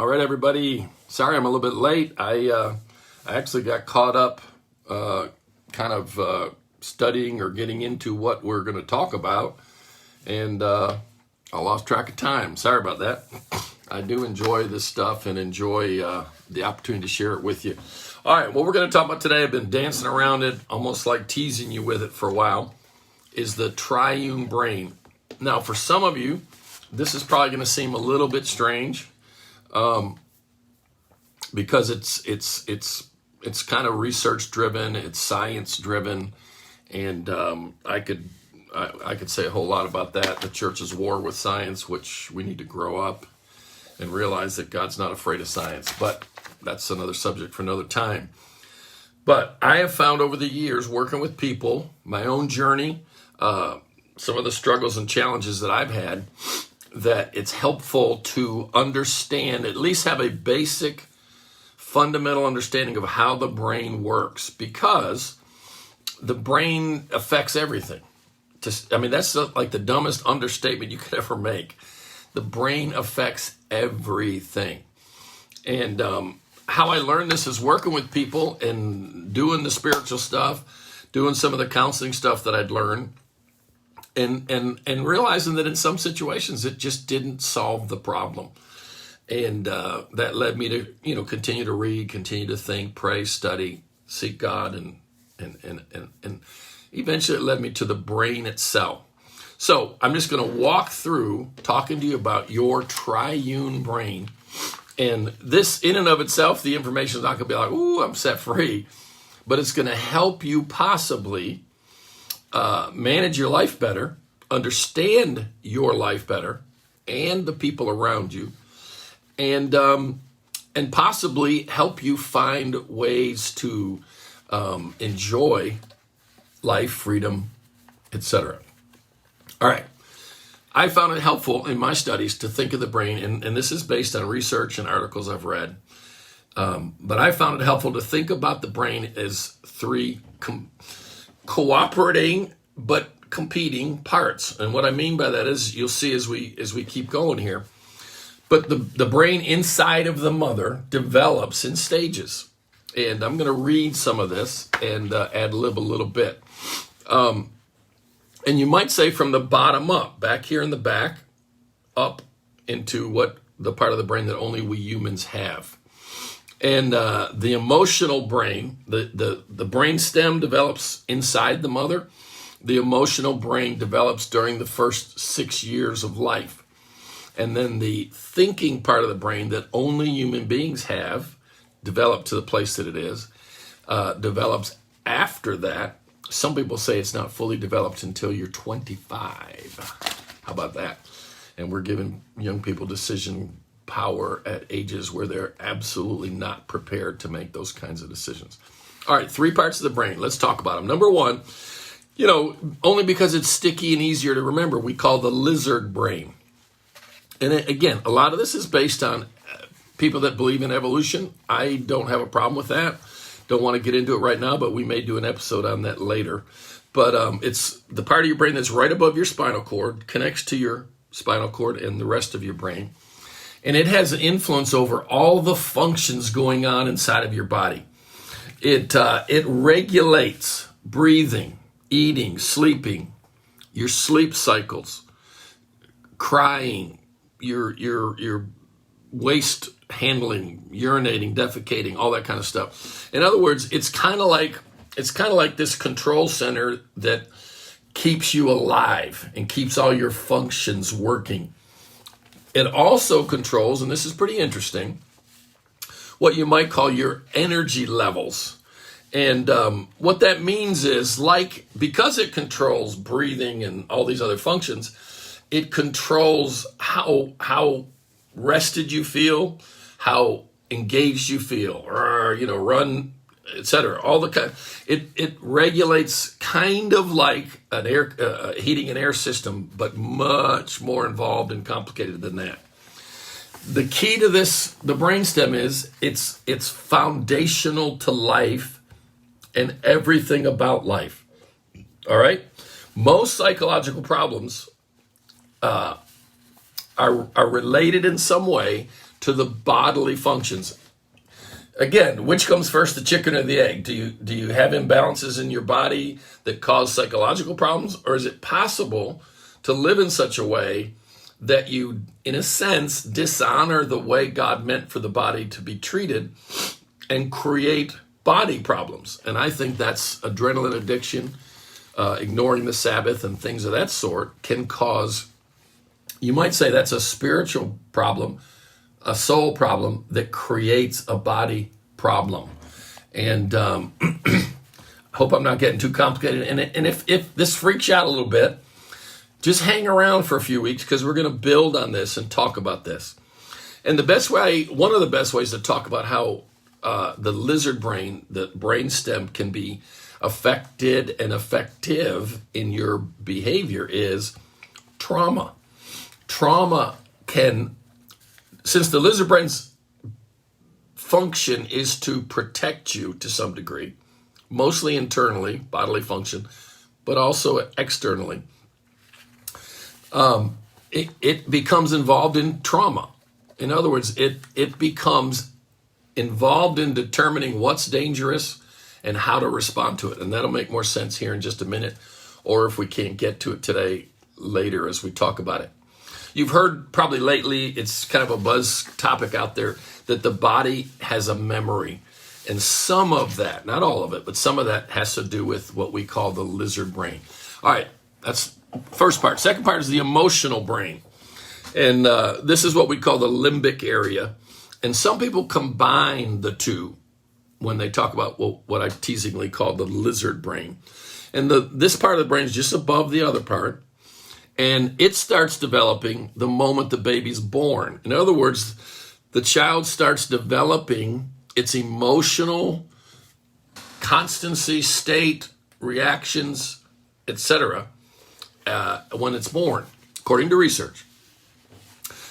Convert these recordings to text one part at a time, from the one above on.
All right, everybody. Sorry I'm a little bit late. I actually got caught up studying or getting into what we're going to talk about, and I lost track of time. Sorry about that. I do enjoy this stuff and enjoy the opportunity to share it with you. All right, what we're going to talk about today, I've been dancing around it, almost like teasing you with it for a while, is the triune brain. Now, for some of you, this is probably going to seem a little bit strange, because it's kind of research driven, it's science driven, and I could say a whole lot about that. The church's war with science, which we need to grow up and realize that God's not afraid of science. But that's another subject for another time. But I have found over the years, working with people, my own journey, some of the struggles and challenges that I've had, that it's helpful to understand, at least have a basic fundamental understanding of how the brain works, because the brain affects everything. That's like the dumbest understatement you could ever make. The brain affects everything. And how I learned this is working with people and doing the spiritual stuff, doing some of the counseling stuff that I'd learned, and realizing that in some situations it just didn't solve the problem. And that led me to, continue to read, continue to think, pray, study, seek God, and eventually it led me to the brain itself. So I'm just going to walk through talking to you about your triune brain. And this in and of itself, the information is not going to be like, ooh, I'm set free. But it's going to help you possibly manage your life better, understand your life better, and the people around you, and possibly help you find ways to enjoy life, freedom, etc. All right. I found it helpful in my studies to think of the brain, and this is based on research and articles I've read, but I found it helpful to think about the brain as three cooperating but competing parts. And what I mean by that is, you'll see as we keep going here, but the brain inside of the mother develops in stages. And I'm going to read some of this and ad-lib a little bit. And you might say from the bottom up, back here in the back, up into what the part of the brain that only we humans have. And the emotional brain, the brain stem develops inside the mother. The emotional brain develops during the first 6 years of life. And then the thinking part of the brain that only human beings have, developed to the place that it is, develops after that. Some people say it's not fully developed until you're 25. How about that? And we're giving young people decision power at ages where they're absolutely not prepared to make those kinds of decisions. All right, 3 parts of the brain. Let's talk about them. Number 1, only because it's sticky and easier to remember, we call the lizard brain. And again, a lot of this is based on people that believe in evolution. I don't have a problem with that. Don't want to get into it right now, but we may do an episode on that later. But it's the part of your brain that's right above your spinal cord, connects to your spinal cord and the rest of your brain. And it has an influence over all the functions going on inside of your body. It regulates breathing, eating, sleeping, your sleep cycles, crying, your waste handling, urinating, defecating, all that kind of stuff. In other words, it's kind of like this control center that keeps you alive and keeps all your functions working. It also controls, and this is pretty interesting, what you might call your energy levels. And what that means is, because it controls breathing and all these other functions, it controls how rested you feel, how engaged you feel, or run, etc. All the kind. It regulates kind of like an air heating and air system, but much more involved and complicated than that. The key to this, the brainstem, is it's foundational to life and everything about life. All right, most psychological problems are related in some way to the bodily functions. Again, which comes first, the chicken or the egg? Do you have imbalances in your body that cause psychological problems? Or is it possible to live in such a way that you, in a sense, dishonor the way God meant for the body to be treated and create body problems? And I think that's adrenaline addiction, ignoring the Sabbath and things of that sort can cause, you might say that's a spiritual problem, a soul problem that creates a body problem. And hope I'm not getting too complicated. And if this freaks you out a little bit, just hang around for a few weeks because we're going to build on this and talk about this. And the best way, one of the best ways to talk about how the lizard brain, the brainstem, can be affected and effective in your behavior is trauma. Trauma can, since the lizard brain's function is to protect you to some degree, mostly internally, bodily function, but also externally, it becomes involved in trauma. In other words, it becomes involved in determining what's dangerous and how to respond to it. And that'll make more sense here in just a minute, or if we can't get to it today, later as we talk about it. You've heard probably lately, it's kind of a buzz topic out there, that the body has a memory. And some of that, not all of it, but some of that has to do with what we call the lizard brain. All right, that's first part. Second part is the emotional brain. And this is what we call the limbic area. And some people combine the two when they talk about what I teasingly call the lizard brain. And this part of the brain is just above the other part. And it starts developing the moment the baby's born. In other words, the child starts developing its emotional constancy, state, reactions, etc., when it's born, according to research.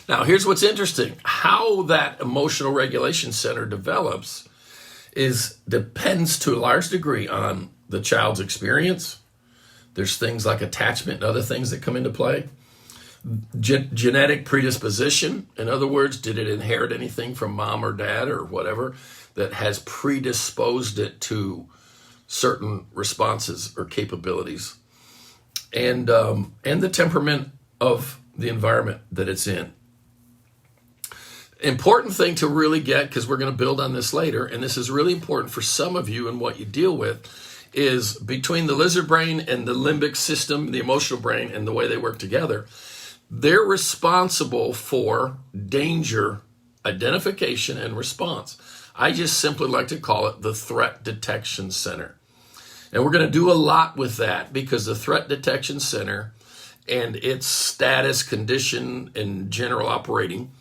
Now, here's what's interesting. How that emotional regulation center develops depends to a large degree on the child's experience. There's things like attachment and other things that come into play. Genetic predisposition. In other words, did it inherit anything from mom or dad or whatever that has predisposed it to certain responses or capabilities? And the temperament of the environment that it's in. Important thing to really get, because we're going to build on this later, and this is really important for some of you and what you deal with, is between the lizard brain and the limbic system, the emotional brain, and the way they work together, they're responsible for danger identification and response. I just simply like to call it the threat detection center. And we're going to do a lot with that because the threat detection center and its status, condition, and general operating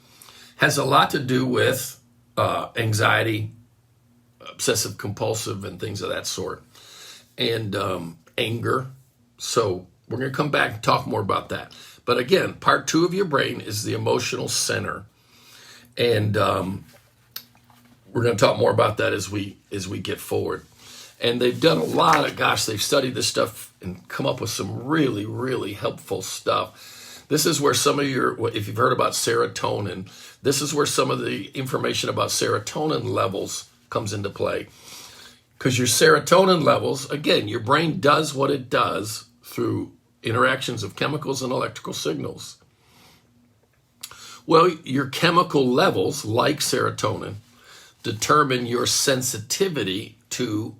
has a lot to do with anxiety, obsessive compulsive, and things of that sort, and anger. So we're going to come back and talk more about that. But again, part 2 of your brain is the emotional center. And we're going to talk more about that as we get forward. And they've done a lot of, they've studied this stuff and come up with some really, really helpful stuff. This is where some of if you've heard about serotonin, this is where some of the information about serotonin levels comes into play. Because your serotonin levels, again, your brain does what it does through interactions of chemicals and electrical signals. Well, your chemical levels, like serotonin, determine your sensitivity to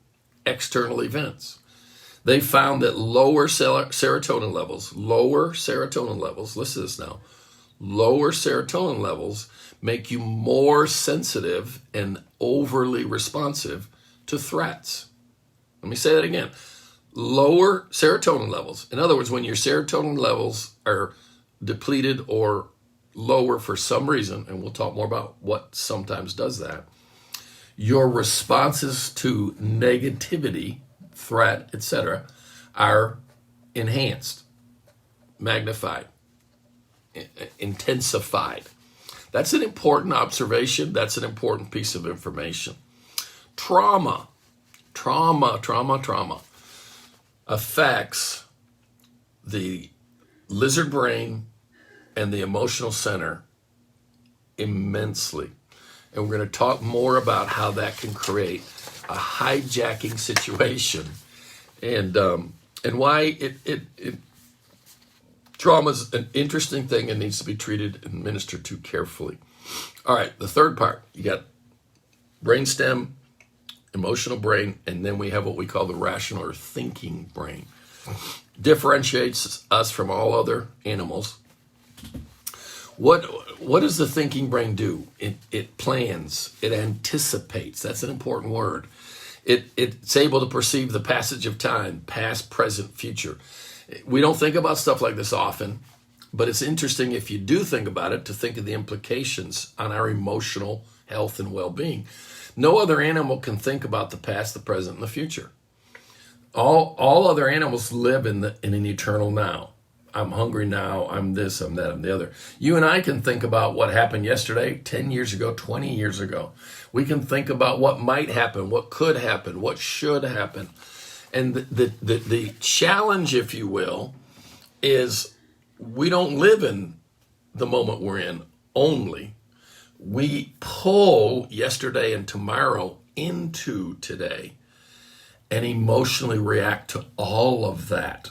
external events. They found that lower serotonin levels, listen to this now, lower serotonin levels make you more sensitive and overly responsive to threats. Let me say that again. Lower serotonin levels. In other words, when your serotonin levels are depleted or lower for some reason, and we'll talk more about what sometimes does that, your responses to negativity, threat, etc., are enhanced, magnified, intensified. That's an important observation. That's an important piece of information. Trauma affects the lizard brain and the emotional center immensely. And we're going to talk more about how that can create a hijacking situation and why trauma is an interesting thing and needs to be treated and ministered to carefully. All right, the third part, you got brainstem, emotional brain, and then we have what we call the rational or thinking brain. Differentiates us from all other animals. What does the thinking brain do? It plans, it anticipates. That's an important word. It's able to perceive the passage of time, past, present, future. We don't think about stuff like this often, but it's interesting if you do think about it to think of the implications on our emotional health and well-being. No other animal can think about the past, the present, and the future. All other animals live in an eternal now. I'm hungry now, I'm this, I'm that, I'm the other. You and I can think about what happened yesterday, 10 years ago, 20 years ago. We can think about what might happen, what could happen, what should happen. And the challenge, if you will, is we don't live in the moment we're in only. We pull yesterday and tomorrow into today and emotionally react to all of that.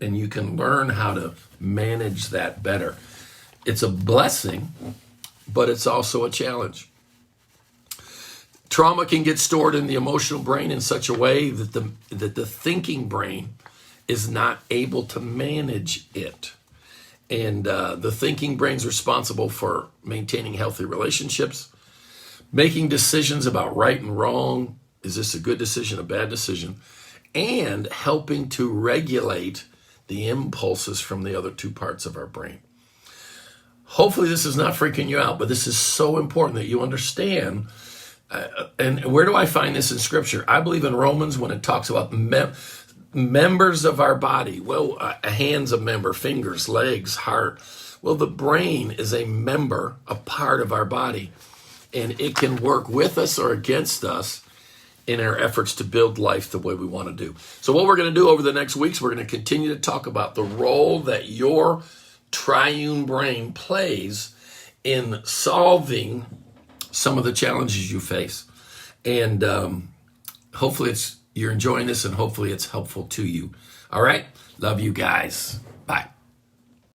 And you can learn how to manage that better. It's a blessing, but it's also a challenge. Trauma can get stored in the emotional brain in such a way that the thinking brain is not able to manage it. And the thinking brain's responsible for maintaining healthy relationships, making decisions about right and wrong. Is this a good decision, a bad decision? And helping to regulate the impulses from the other two parts of our brain. Hopefully this is not freaking you out, but this is so important that you understand. And where do I find this in Scripture? I believe in Romans when it talks about members of our body. Well, a hand's a member, fingers, legs, heart. Well, the brain is a member, a part of our body, and it can work with us or against us in our efforts to build life the way we want to do. So what we're going to do over the next weeks, we're going to continue to talk about the role that your triune brain plays in solving some of the challenges you face. And hopefully you're enjoying this, and hopefully it's helpful to you. All right? Love you guys. Bye.